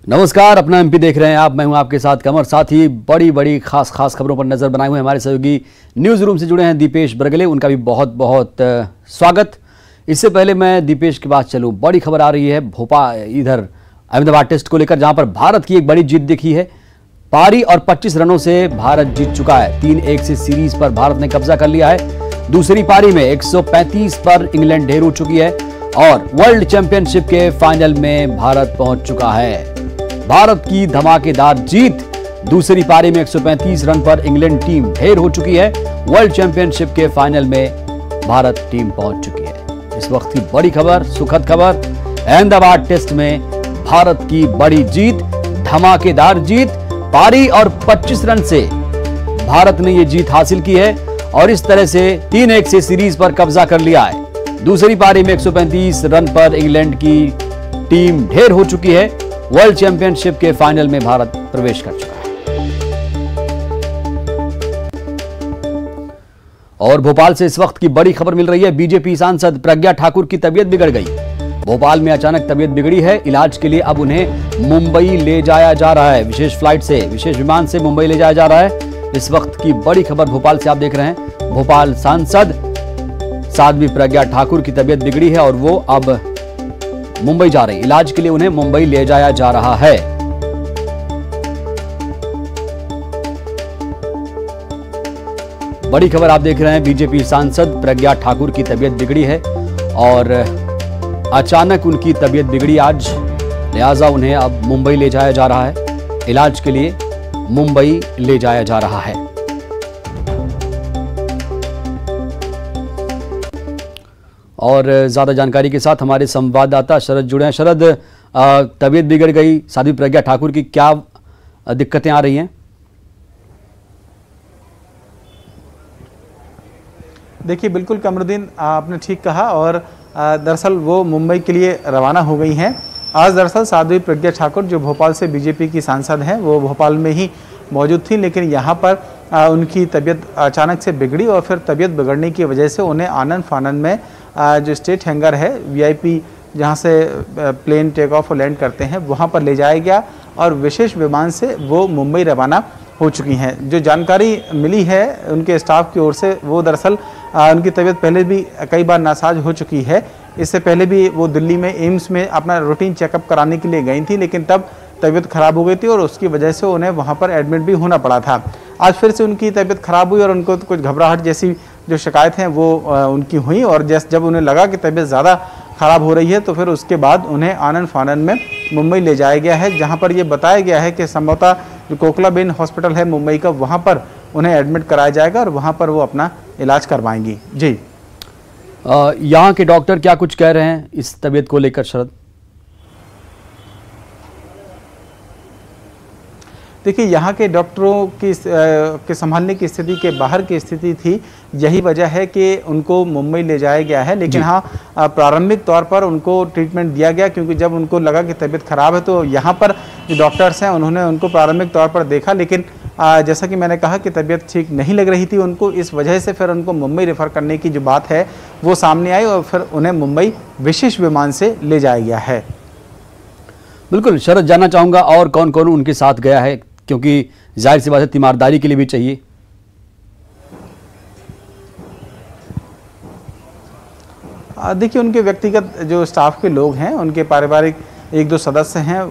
नमस्कार, अपना एमपी देख रहे हैं आप। मैं हूं आपके साथ कमर। साथ ही बड़ी बड़ी खास खबरों पर नजर बनाए हुए हमारे सहयोगी न्यूज रूम से जुड़े हैं दीपेश बरगले। उनका भी बहुत बहुत स्वागत। इससे पहले मैं दीपेश के पास चलूं, बड़ी खबर आ रही है भोपाल इधर अहमदाबाद टेस्ट को लेकर, जहां पर भारत की एक बड़ी जीत दिखी है। पारी और 25 रनों से भारत जीत चुका है। 3-1 से सीरीज पर भारत ने कब्जा कर लिया है। दूसरी पारी में 135 पर इंग्लैंड ढेर हो चुकी है और वर्ल्ड चैंपियनशिप के फाइनल में भारत पहुंच चुका है। भारत की धमाकेदार जीत। दूसरी पारी में 135 रन पर इंग्लैंड टीम ढेर हो चुकी है। वर्ल्ड चैंपियनशिप के फाइनल में भारत टीम पहुंच चुकी है। इस वक्त की बड़ी खबर, सुखद खबर, अहमदाबाद टेस्ट में भारत की बड़ी जीत, धमाकेदार जीत। पारी और 25 रन से भारत ने यह जीत हासिल की है और इस तरह से 3-1 से सीरीज पर कब्जा कर लिया है। दूसरी पारी में 135 रन पर इंग्लैंड की टीम ढेर हो चुकी है। वर्ल्ड चैंपियनशिप के फाइनल में भारत प्रवेश कर चुका है। और भोपाल से इस वक्त की बड़ी खबर मिल रही है। बीजेपी सांसद प्रज्ञा ठाकुर की तबीयत बिगड़ गई। भोपाल में अचानक तबीयत बिगड़ी है। इलाज के लिए अब उन्हें मुंबई ले जाया जा रहा है। विशेष फ्लाइट से, विशेष विमान से मुंबई ले जाया जा रहा है। इस वक्त की बड़ी खबर भोपाल से आप देख रहे हैं। भोपाल सांसद साध्वी प्रज्ञा ठाकुर की तबीयत बिगड़ी है और वो अब मुंबई जा रही। इलाज के लिए उन्हें मुंबई ले जाया जा रहा है। बड़ी खबर आप देख रहे हैं। बीजेपी सांसद प्रज्ञा ठाकुर की तबीयत बिगड़ी है और अचानक उनकी तबीयत बिगड़ी आज, लिहाजा उन्हें अब मुंबई ले जाया जा रहा है। इलाज के लिए मुंबई ले जाया जा रहा है। और ज्यादा जानकारी के साथ हमारे संवाददाता शरद जुड़े हैं। शरद, तबीयत बिगड़ गई साध्वी प्रज्ञा ठाकुर की, क्या दिक्कतें आ रही हैं? देखिए, बिल्कुल कमरुद्दीन, आपने ठीक कहा। और दरअसल वो मुंबई के लिए रवाना हो गई हैं। आज दरअसल साध्वी प्रज्ञा ठाकुर, जो भोपाल से बीजेपी की सांसद हैं, वो भोपाल में ही मौजूद थी, लेकिन यहाँ पर उनकी तबीयत अचानक से बिगड़ी और फिर तबीयत बिगड़ने की वजह से उन्हें आनंद फानंद में जो स्टेट हैंगर है, वीआईपी जहाँ से प्लेन टेक ऑफ और लैंड करते हैं, वहाँ पर ले जाया गया और विशेष विमान से वो मुंबई रवाना हो चुकी हैं। जो जानकारी मिली है उनके स्टाफ की ओर से, वो दरअसल उनकी तबीयत पहले भी कई बार नासाज हो चुकी है। इससे पहले भी वो दिल्ली में एम्स में अपना रूटीन चेकअप कराने के लिए गई थी, लेकिन तब तबीयत खराब हो गई थी और उसकी वजह से उन्हें वहाँ पर एडमिट भी होना पड़ा था। आज फिर से उनकी तबीयत खराब हुई और उनको कुछ घबराहट जैसी जो शिकायत हैं वो उनकी हुई और जब उन्हें लगा कि तबीयत ज़्यादा ख़राब हो रही है तो फिर उसके बाद उन्हें आनंद फानंद में मुंबई ले जाया गया है, जहां पर ये बताया गया है कि संभवतः जो कोकलाबेन हॉस्पिटल है मुंबई का, वहां पर उन्हें एडमिट कराया जाएगा और वहां पर वो अपना इलाज करवाएंगी। जी, यहाँ के डॉक्टर क्या कुछ कह रहे हैं इस तबीयत को लेकर शरद? देखिए, यहाँ के डॉक्टरों के संभालने की स्थिति के बाहर की स्थिति थी। यही वजह है कि उनको मुंबई ले जाया गया है, लेकिन हाँ, प्रारंभिक तौर पर उनको ट्रीटमेंट दिया गया, क्योंकि जब उनको लगा कि तबीयत खराब है तो यहाँ पर जो डॉक्टर्स हैं उन्होंने उनको प्रारंभिक तौर पर देखा, लेकिन जैसा कि मैंने कहा कि तबीयत ठीक नहीं लग रही थी उनको, इस वजह से फिर उनको मुंबई रेफर करने की जो बात है वो सामने आई और फिर उन्हें मुंबई विशेष विमान से ले जाया गया है। बिल्कुल शरद, जानना चाहूँगा और कौन कौन उनके साथ गया है, क्योंकि जाहिर सी बात है तीमारदारी के लिए भी चाहिए। देखिए, उनके व्यक्तिगत जो स्टाफ के लोग हैं, उनके पारिवारिक 1-2 सदस्य हैं,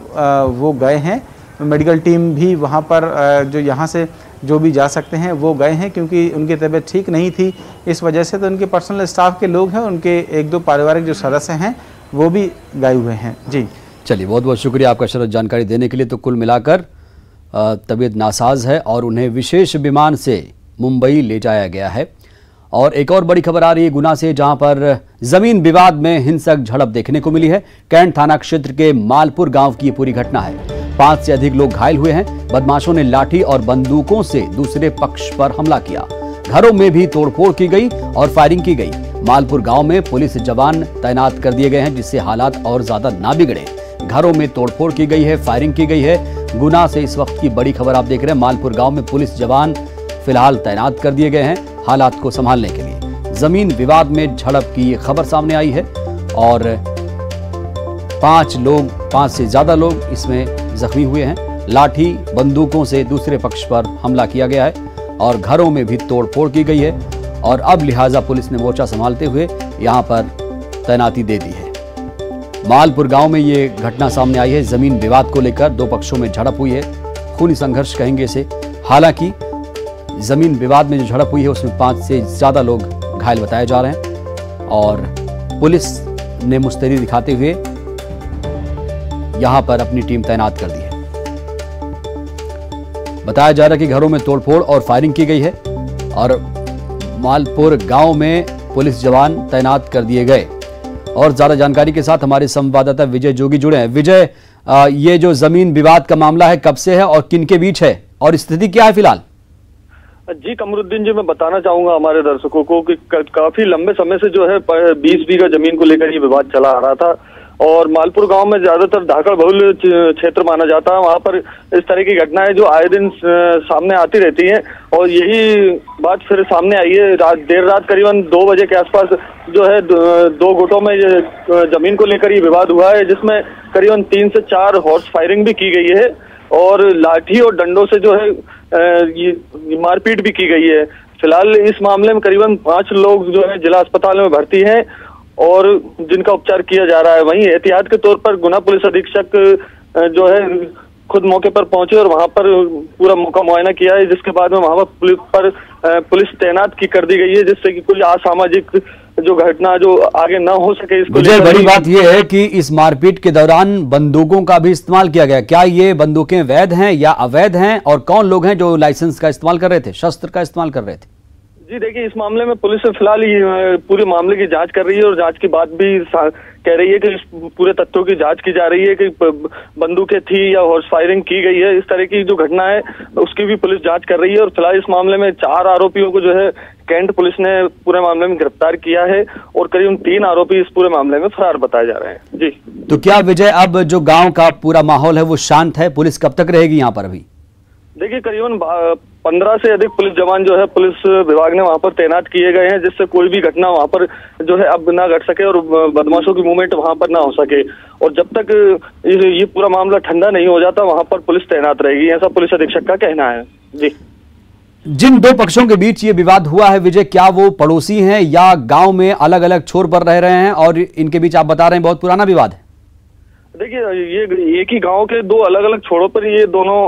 वो गए हैं। मेडिकल टीम भी वहाँ पर जो यहाँ से जो भी जा सकते हैं वो गए हैं, क्योंकि उनकी तबीयत ठीक नहीं थी इस वजह से। तो उनके पर्सनल स्टाफ के लोग हैं, उनके 1-2 पारिवारिक जो सदस्य हैं वो भी गए हुए हैं। जी, चलिए, बहुत बहुत शुक्रिया आपका शरद जानकारी देने के लिए। तो कुल मिलाकर तबीयत नासाज है और उन्हें विशेष विमान से मुंबई ले जाया गया है। और एक और बड़ी खबर आ रही है गुना से, जहां पर जमीन विवाद में हिंसक झड़प देखने को मिली है। कैंट थाना क्षेत्र के मालपुर गांव की ये पूरी घटना है। 5 से अधिक लोग घायल हुए हैं। बदमाशों ने लाठी और बंदूकों से दूसरे पक्ष पर हमला किया। घरों में भी तोड़फोड़ की गई और फायरिंग की गई। मालपुर गांव में पुलिस जवान तैनात कर दिए गए हैं, जिससे हालात और ज्यादा ना बिगड़े। घरों में तोड़फोड़ की गई है, फायरिंग की गई है। गुना से इस वक्त की बड़ी खबर आप देख रहे हैं। मालपुर गांव में पुलिस जवान फिलहाल तैनात कर दिए गए हैं हालात को संभालने के लिए। जमीन विवाद में झड़प की ये खबर सामने आई है और 5 से ज्यादा लोग इसमें जख्मी हुए हैं। लाठी बंदूकों से दूसरे पक्ष पर हमला किया गया है और घरों में भी तोड़फोड़ की गई है और अब लिहाजा पुलिस ने मोर्चा संभालते हुए यहां पर तैनाती दे दी है। मालपुर गांव में ये घटना सामने आई है। जमीन विवाद को लेकर दो पक्षों में झड़प हुई है, खूनी संघर्ष कहेंगे इसे। हालांकि जमीन विवाद में जो झड़प हुई है उसमें 5 से ज्यादा लोग घायल बताए जा रहे हैं और पुलिस ने मुस्तैदी दिखाते हुए यहां पर अपनी टीम तैनात कर दी है। बताया जा रहा है कि घरों में तोड़फोड़ और फायरिंग की गई है और मालपुर गांव में पुलिस जवान तैनात कर दिए गए। और ज्यादा जानकारी के साथ हमारे संवाददाता विजय जोगी जुड़े हैं। विजय, ये जो जमीन विवाद का मामला है कब से है और किन के बीच है और स्थिति क्या है फिलहाल? जी कमरुद्दीन जी, मैं बताना चाहूंगा हमारे दर्शकों को कि काफी लंबे समय से जो है 20 बीघा जमीन को लेकर ये विवाद चला आ रहा था और मालपुर गांव में ज्यादातर धाकड़ बहुल क्षेत्र माना जाता है। वहां पर इस तरह की घटनाएं जो आए दिन सामने आती रहती हैं और यही बात फिर सामने आई है। देर रात करीबन 2 बजे के आसपास जो है 2 गुटों में जमीन को लेकर ये विवाद हुआ है, जिसमें करीबन 3 से 4 हॉर्स फायरिंग भी की गई है और लाठी और डंडों से जो है ये मारपीट भी की गई है। फिलहाल इस मामले में करीबन 5 लोग जो है जिला अस्पताल में भर्ती हैं और जिनका उपचार किया जा रहा है। वहीं एहतियात के तौर पर गुना पुलिस अधीक्षक जो है खुद मौके पर पहुंचे और वहां पर पूरा मौका मुआयना किया है, जिसके बाद में वहां पर पुलिस तैनात की कर दी गई है, जिससे कि कोई असामाजिक जो घटना जो आगे ना हो सके। इसको बड़ी बात यह है कि इस मारपीट के दौरान बंदूकों का भी इस्तेमाल किया गया। क्या ये बंदूकें वैध हैं या अवैध हैं और कौन लोग हैं जो लाइसेंस का इस्तेमाल कर रहे थे, शस्त्र का इस्तेमाल कर रहे थे? जी देखिए, इस मामले में पुलिस फिलहाल पूरे मामले की जांच कर रही है और जांच की बात भी कह रही है कि इस पूरे तथ्यों की जांच की जा रही है कि बंदूकें थी या हॉर्स फायरिंग की गई है। इस तरह की जो घटना है उसकी भी पुलिस जांच कर रही है और फिलहाल इस मामले में 4 आरोपियों को जो है कैंट पुलिस ने पूरे मामले में गिरफ्तार किया है और करीब 3 आरोपी इस पूरे मामले में फरार बताए जा रहे हैं। जी तो क्या विजय, अब जो गाँव का पूरा माहौल है वो शांत है? पुलिस कब तक रहेगी यहाँ पर? अभी देखिए करीबन 15 से अधिक पुलिस जवान जो है पुलिस विभाग ने वहां पर तैनात किए गए हैं, जिससे कोई भी घटना वहां पर जो है अब ना घट सके और बदमाशों की मूवमेंट वहां पर ना हो सके। और जब तक ये पूरा मामला ठंडा नहीं हो जाता वहां पर पुलिस तैनात रहेगी, ऐसा पुलिस अधीक्षक का कहना है। जी, जिन दो पक्षों के बीच ये विवाद हुआ है विजय, क्या वो पड़ोसी हैं या गांव में अलग अलग छोर पर रह रहे हैं और इनके बीच आप बता रहे हैं बहुत पुराना विवाद है? देखिए, ये एक ही गांव के 2 अलग अलग छोरों पर ये दोनों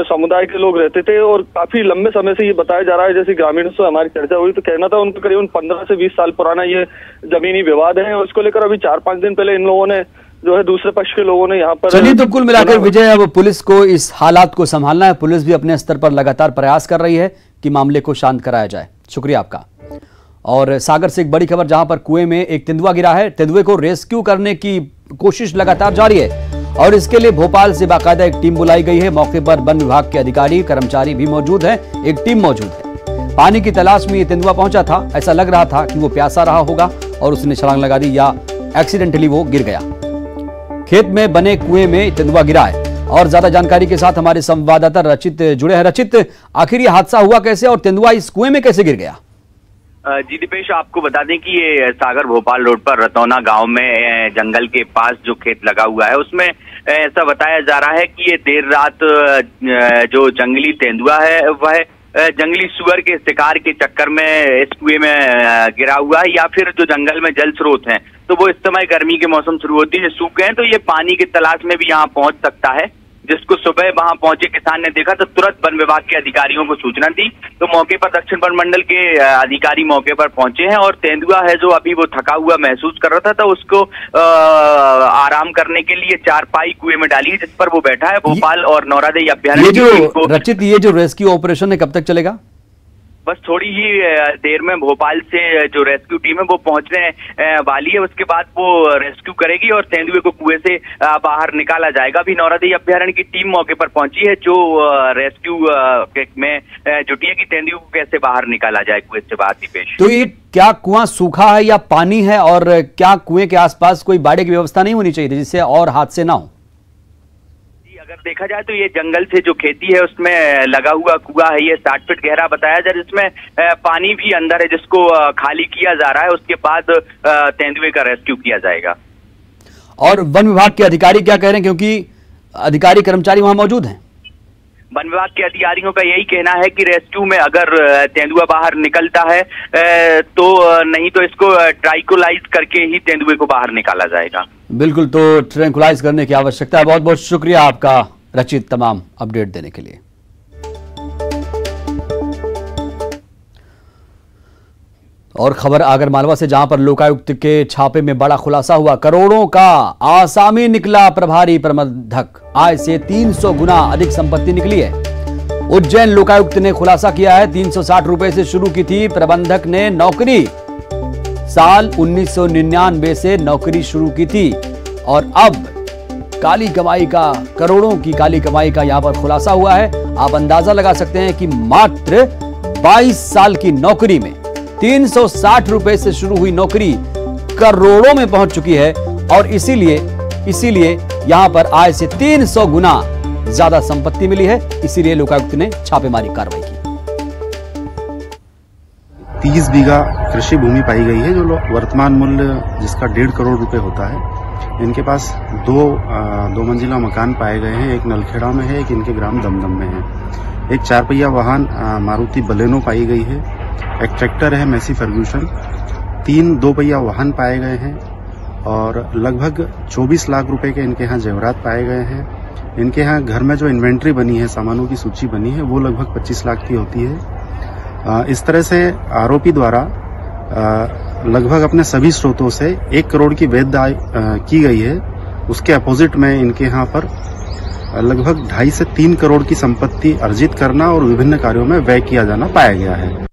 समुदाय के लोग रहते थे और काफी लंबे समय से ये बताया जा रहा है। जैसे ग्रामीणों से हमारी चर्चा हुई तो कहना था उनका करीबन 15 से 20 साल पुराना ये जमीनी विवाद है और इसको लेकर अभी 4-5 दिन पहले इन लोगों ने जो है दूसरे पक्ष के लोगों ने यहाँ पर। चलिए, तो कुल मिलाकर विजय अब पुलिस को इस हालात को संभालना है। पुलिस भी अपने स्तर पर लगातार प्रयास कर रही है कि मामले को शांत कराया जाए। शुक्रिया आपका। और सागर से एक बड़ी खबर, जहां पर कुएं में एक तेंदुआ गिरा है। तेंदुए को रेस्क्यू करने की कोशिश लगातार जारी है और इसके लिए भोपाल से बाकायदा एक टीम बुलाई गई है। मौके पर वन विभाग के अधिकारी कर्मचारी भी मौजूद हैं, एक टीम मौजूद है। पानी की तलाश में ये तेंदुआ पहुंचा था। ऐसा लग रहा था कि वो प्यासा रहा होगा और उसने छलांग लगा दी या एक्सीडेंटली वो गिर गया। खेत में बने कुएं में तेंदुआ गिरा है और ज्यादा जानकारी के साथ हमारे संवाददाता रचित जुड़े हैं। रचित, आखिर ये हादसा हुआ कैसे और तेंदुआ इस कुएं में कैसे गिर गया? जी दीपेश, आपको बता दें कि ये सागर भोपाल रोड पर रतौना गांव में जंगल के पास जो खेत लगा हुआ है उसमें ऐसा बताया जा रहा है कि ये देर रात जो जंगली तेंदुआ है वह जंगली सुअर के शिकार के चक्कर में इस कुएं में गिरा हुआ है या फिर जो जंगल में जल स्रोत हैं तो वो इस समय गर्मी के मौसम शुरू होती है, सूख गए तो ये पानी की तलाश में भी यहाँ पहुंच सकता है। जिसको सुबह वहां पहुंचे किसान ने देखा तो तुरंत वन विभाग के अधिकारियों को सूचना दी तो मौके पर दक्षिण वन मंडल के अधिकारी मौके पर पहुंचे हैं और तेंदुआ है जो अभी वो थका हुआ महसूस कर रहा था तो उसको आराम करने के लिए चारपाई कुएं में डाली जिस पर वो बैठा है। भोपाल और नौरादई अभ्यारण्य रचित, ये जो रेस्क्यू ऑपरेशन है कब तक चलेगा? बस थोड़ी ही देर में भोपाल से जो रेस्क्यू टीम है वो पहुंचने वाली है, उसके बाद वो रेस्क्यू करेगी और तेंदुए को कुएं से बाहर निकाला जाएगा। अभी नौरादई अभ्यारण्य की टीम मौके पर पहुंची है जो रेस्क्यू में जुटी है कि तेंदुए को कैसे बाहर निकाला जाए कुएं से बाहर। दीपेश, तो ये क्या कुआं सूखा है या पानी है और क्या कुएं के आसपास कोई बाड़े की व्यवस्था नहीं होनी चाहिए जिससे और हादसे ना हो? अगर देखा जाए तो ये जंगल से जो खेती है उसमें लगा हुआ कुआं है, ये 60 फीट गहरा बताया जा रहा है जिसमें पानी भी अंदर है जिसको खाली किया जा रहा है, उसके बाद तेंदुए का रेस्क्यू किया जाएगा। और वन विभाग के अधिकारी क्या कह रहे हैं, क्योंकि अधिकारी कर्मचारी वहां मौजूद हैं? वन विभाग के अधिकारियों का यही कहना है कि रेस्क्यू में अगर तेंदुआ बाहर निकलता है तो नहीं तो इसको ट्राइकोलाइज करके ही तेंदुए को बाहर निकाला जाएगा। बिल्कुल, तो ट्रैंकुलाइज करने की आवश्यकता है। बहुत बहुत शुक्रिया आपका रचित तमाम अपडेट देने के लिए। और खबर आगरमालवा से, जहां पर लोकायुक्त के छापे में बड़ा खुलासा हुआ। करोड़ों का आसामी निकला प्रभारी प्रबंधक, आय से 300 गुना अधिक संपत्ति निकली है। उज्जैन लोकायुक्त ने खुलासा किया है। 360 रुपए से शुरू की थी प्रबंधक ने नौकरी, साल 1999 से नौकरी शुरू की थी और अब काली कमाई का, करोड़ों की काली कमाई का यहां पर खुलासा हुआ है। आप अंदाजा लगा सकते हैं कि मात्र 22 साल की नौकरी में 360 रुपए से शुरू हुई नौकरी करोड़ों में पहुंच चुकी है और इसीलिए यहां पर आय से 300 गुना ज्यादा संपत्ति मिली है। इसीलिए लोकायुक्त ने छापेमारी कार्रवाई की। 30 बीघा कृषि भूमि पाई गई है, जो वर्तमान मूल्य जिसका 1.5 करोड़ रुपए होता है। इनके पास दो मंजिला मकान पाए गए हैं। एक नलखेड़ा में है, एक इनके ग्राम दमदम में है। एक 4 पहिया वाहन मारुति बलेनो पाई गई है। एक ट्रैक्टर है मैसी फर्ग्यूसन। 3 2 पहिया वाहन पाए गए हैं और लगभग 24 लाख रुपए के इनके यहाँ जेवरात पाए गए हैं। इनके यहाँ घर में जो इन्वेंट्री बनी है, सामानों की सूची बनी है, वो लगभग 25 लाख की होती है। इस तरह से आरोपी द्वारा लगभग अपने सभी स्रोतों से 1 करोड़ की वैध आय की गई है। उसके अपोजिट में इनके यहाँ पर लगभग 2.5 से 3 करोड़ की संपत्ति अर्जित करना और विभिन्न कार्यों में व्यय किया जाना पाया गया है।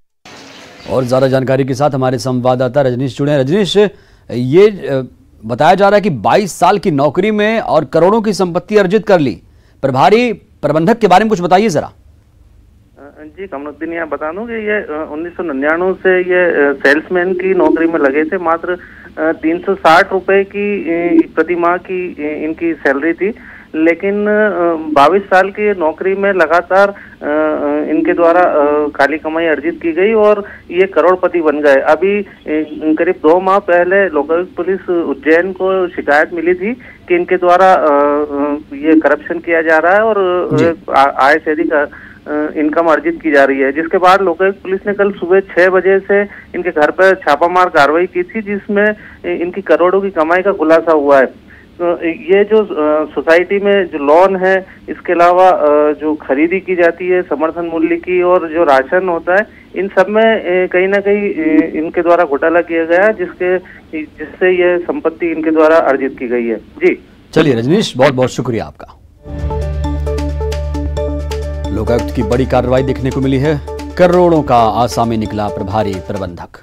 और ज्यादा जानकारी के साथ हमारे संवाददाता रजनीश जुड़े हैं। रजनीश, ये बताया जा रहा है कि 22 साल की नौकरी में और करोड़ों की संपत्ति अर्जित कर ली। प्रभारी प्रबंधक के बारे में कुछ बताइए जरा। जी कमरुद्दीन, यहाँ बता दूं कि ये 1999 से ये सेल्समैन की नौकरी में लगे थे। मात्र 360 रुपए की प्रति माह की इनकी सैलरी थी, लेकिन 22 साल की नौकरी में लगातार इनके द्वारा काली कमाई अर्जित की गई और ये करोड़पति बन गए। अभी करीब 2 माह पहले लोकायुक्त पुलिस उज्जैन को शिकायत मिली थी कि इनके द्वारा ये करप्शन किया जा रहा है और आय से अधिक इनकम अर्जित की जा रही है, जिसके बाद लोकायुक्त पुलिस ने कल सुबह 6 बजे से इनके घर पर छापामार कार्रवाई की थी, जिसमें इनकी करोड़ों की कमाई का खुलासा हुआ है। तो ये जो सोसाइटी में जो लोन है, इसके अलावा जो खरीदी की जाती है समर्थन मूल्य की और जो राशन होता है, इन सब में कहीं ना कहीं इनके द्वारा घोटाला किया गया, जिससे ये संपत्ति इनके द्वारा अर्जित की गई है। जी चलिए रजनीश, बहुत बहुत शुक्रिया आपका। लोकायुक्त की बड़ी कार्रवाई देखने को मिली है। करोड़ों का आसामी निकला प्रभारी प्रबंधक।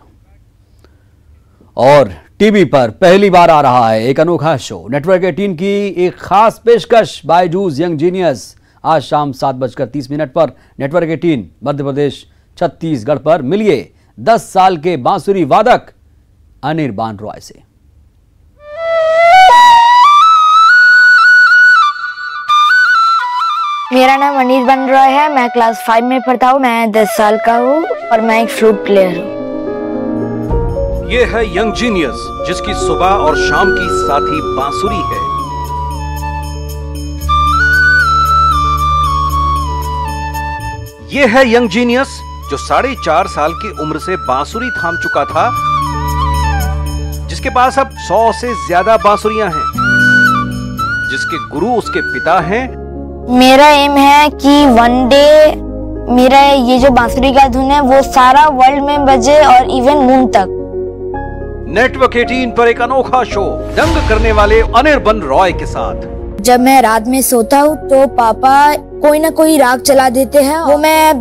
और टीवी पर पहली बार आ रहा है एक अनोखा शो। नेटवर्क 18 की एक खास पेशकश, बायजूस यंग जीनियस, आज शाम 7:30 पर नेटवर्क 18 मध्य प्रदेश छत्तीसगढ़ पर। मिलिए 10 साल के बांसुरी वादक अनिर्बान रॉय से। मेरा नाम अनिर्बान रॉय है। मैं क्लास 5 में पढ़ता हूँ। मैं 10 साल का हूँ और मैं एक फ्लूट प्लेयर हूँ। ये है यंग जीनियस, जिसकी सुबह और शाम की साथी बांसुरी है। ये है यंग जीनियस, जो 4.5 साल की उम्र से बांसुरी थाम चुका था, जिसके पास अब 100 से ज्यादा बांसुरियां हैं, जिसके गुरु उसके पिता हैं। मेरा एम है कि वन डे मेरा ये जो बांसुरी का धुन है वो सारा वर्ल्ड में बजे और इवन मून तक। नेटवर्क 18 पर एक अनोखा शो दंग करने वाले अनिर्बान रॉय के साथ। जब मैं रात में सोता हूँ तो पापा कोई ना कोई राग चला देते हैं, वो मैं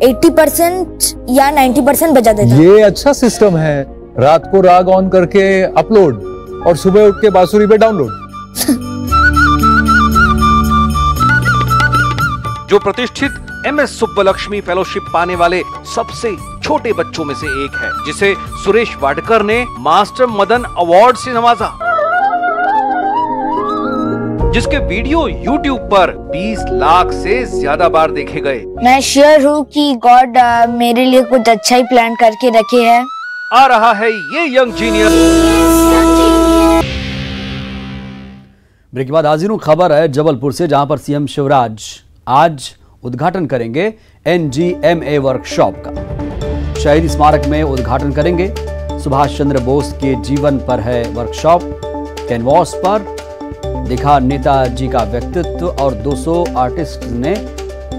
80% या 90% बजा देता हूँ। ये अच्छा सिस्टम है, रात को राग ऑन करके अपलोड और सुबह उठ के बांसुरी पे डाउनलोड। जो प्रतिष्ठित MS सुब्बलक्ष्मी फेलोशिप पाने वाले सबसे छोटे बच्चों में से एक है, जिसे सुरेश वाडकर ने मास्टर मदन अवार्ड से नवाजा, जिसके वीडियो YouTube पर 20 लाख से ज्यादा बार देखे गए। मैं श्योर हूँ कि गॉड मेरे लिए कुछ अच्छा ही प्लान करके रखे है। आ रहा है ये यंग जीनियस। ब्रेक के बाद हाजिर हूं। खबर है जबलपुर से, जहां पर सीएम शिवराज आज उद्घाटन करेंगे NGMA वर्कशॉप का। शहीद स्मारक में उद्घाटन करेंगे। सुभाष चंद्र बोस के जीवन पर है वर्कशॉप। कैनवास पर दिखा नेताजी का व्यक्तित्व और 200 आर्टिस्ट ने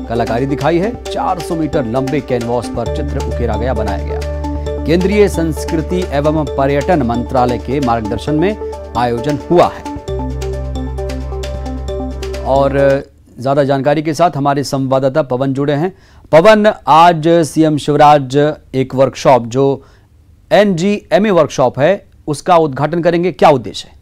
कलाकारी दिखाई है। 400 मीटर लंबे कैनवास पर चित्र उकेरा गया, बनाया गया। केंद्रीय संस्कृति एवं पर्यटन मंत्रालय के मार्गदर्शन में आयोजन हुआ है। और ज्यादा जानकारी के साथ हमारे संवाददाता पवन जुड़े हैं। पवन, आज सीएम शिवराज एक वर्कशॉप जो NGMA वर्कशॉप है उसका उद्घाटन करेंगे, क्या उद्देश्य है?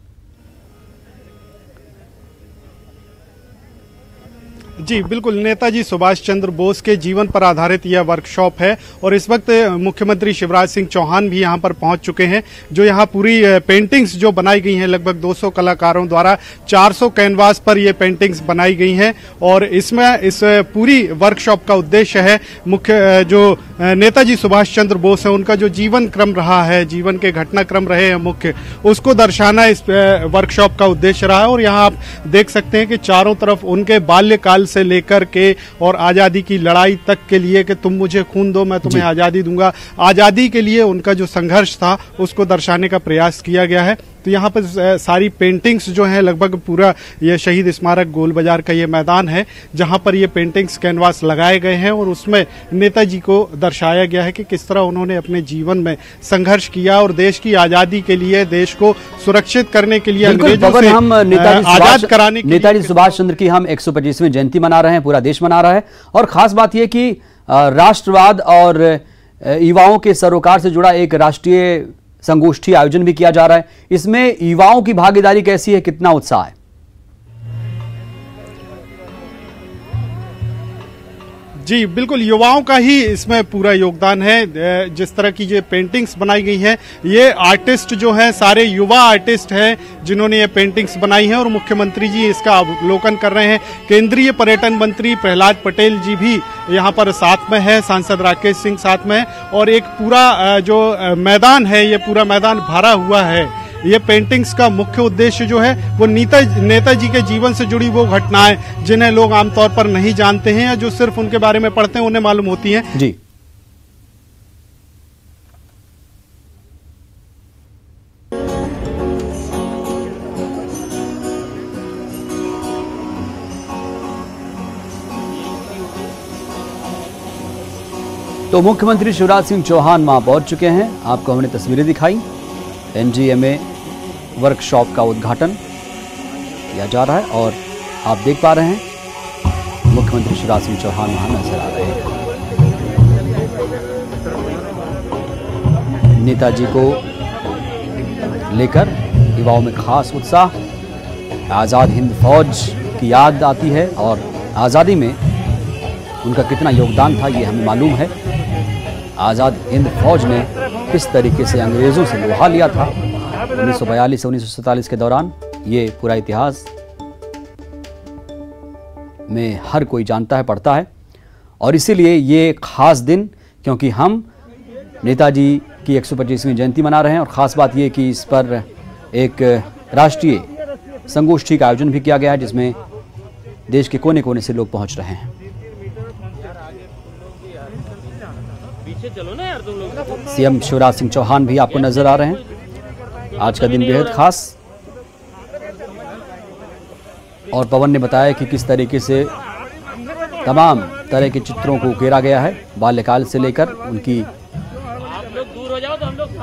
जी बिल्कुल, नेताजी सुभाष चंद्र बोस के जीवन पर आधारित यह वर्कशॉप है और इस वक्त मुख्यमंत्री शिवराज सिंह चौहान भी यहां पर पहुंच चुके हैं। जो यहां पूरी पेंटिंग्स जो बनाई गई हैं, लगभग 200 कलाकारों द्वारा 400 कैनवास पर ये पेंटिंग्स बनाई गई हैं और इसमें इस पूरी वर्कशॉप का उद्देश्य है मुख्य जो नेताजी सुभाष चंद्र बोस है उनका जो जीवन क्रम रहा है, जीवन के घटनाक्रम रहे हैं मुख्य, उसको दर्शाना इस वर्कशॉप का उद्देश्य रहा है। और यहाँ आप देख सकते हैं कि चारों तरफ उनके बाल्यकाल से लेकर के और आजादी की लड़ाई तक के लिए कि तुम मुझे खून दो मैं तुम्हें आजादी दूंगा, आजादी के लिए उनका जो संघर्ष था उसको दर्शाने का प्रयास किया गया है। तो यहाँ पर सारी पेंटिंग्स जो हैं, लगभग पूरा ये शहीद स्मारक गोल बाजार का ये मैदान है जहाँ पर ये पेंटिंग्स कैनवास लगाए गए हैं और उसमें नेताजी को दर्शाया गया है कि किस तरह उन्होंने अपने जीवन में संघर्ष किया और देश की आजादी के लिए, देश को सुरक्षित करने के लिए, अंग्रेजों से आजाद कराने के लिए। नेताजी सुभाष चंद्र की हम 125वीं जयंती मना रहे हैं, पूरा देश मना रहा है। और खास बात यह कि राष्ट्रवाद और युवाओं के सरोकार से जुड़ा एक राष्ट्रीय संगोष्ठी आयोजन भी किया जा रहा है। इसमें युवाओं की भागीदारी कैसी है, कितना उत्साह है? जी बिल्कुल, युवाओं का ही इसमें पूरा योगदान है। जिस तरह की ये पेंटिंग्स बनाई गई हैं, ये आर्टिस्ट जो हैं सारे युवा आर्टिस्ट हैं जिन्होंने ये पेंटिंग्स बनाई हैं और मुख्यमंत्री जी इसका अवलोकन कर रहे हैं। केंद्रीय पर्यटन मंत्री प्रहलाद पटेल जी भी यहाँ पर साथ में है, सांसद राकेश सिंह साथ में है और एक पूरा जो मैदान है, ये पूरा मैदान भरा हुआ है। ये पेंटिंग्स का मुख्य उद्देश्य जो है वो नेताजी के जीवन से जुड़ी वो घटनाएं जिन्हें लोग आमतौर पर नहीं जानते हैं या जो सिर्फ उनके बारे में पढ़ते हैं उन्हें मालूम होती हैं। जी तो मुख्यमंत्री शिवराज सिंह चौहान वहां पहुंच चुके हैं। आपको हमने तस्वीरें दिखाई। NGMA वर्कशॉप का उद्घाटन किया जा रहा है और आप देख पा रहे हैं मुख्यमंत्री शिवराज सिंह चौहान वहां नजर आ रहे हैं। नेताजी को लेकर युवाओं में खास उत्साह। आज़ाद हिंद फौज की याद आती है और आज़ादी में उनका कितना योगदान था ये हमें मालूम है। आज़ाद हिंद फौज ने किस तरीके से अंग्रेज़ों से लोहा लिया था 1942 से 1947 के दौरान, ये पूरा इतिहास में हर कोई जानता है, पढ़ता है। और इसीलिए ये खास दिन, क्योंकि हम नेताजी की 125वीं जयंती मना रहे हैं और ख़ास बात ये कि इस पर एक राष्ट्रीय संगोष्ठी का आयोजन भी किया गया है जिसमें देश के कोने कोने से लोग पहुंच रहे हैं। सीएम शिवराज सिंह चौहान भी आपको नजर आ रहे हैं। आज का दिन बेहद खास। और पवन ने बताया कि किस तरीके से तमाम तरह के चित्रों को उकेरा गया है, बाल्यकाल से लेकर उनकी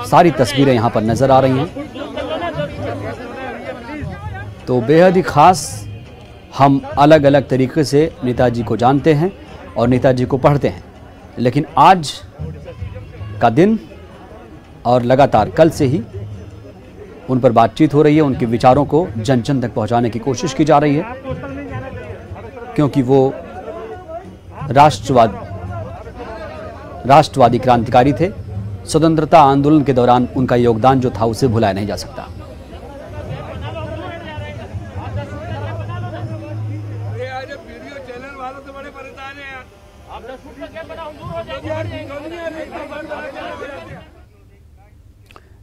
सारी तस्वीरें यहां पर नजर आ रही हैं। तो बेहद ही खास। हम अलग अलग तरीके से नेताजी को जानते हैं और नेताजी को पढ़ते हैं, लेकिन आज का दिन और लगातार कल से ही उन पर बातचीत हो रही है, उनके विचारों को जन जन तक पहुंचाने की कोशिश की जा रही है, क्योंकि वो राष्ट्रवादी क्रांतिकारी थे। स्वतंत्रता आंदोलन के दौरान उनका योगदान जो था उसे भुलाया नहीं जा सकता।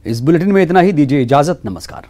इस बुलेटिन में इतना ही। दीजिए इजाजत। नमस्कार।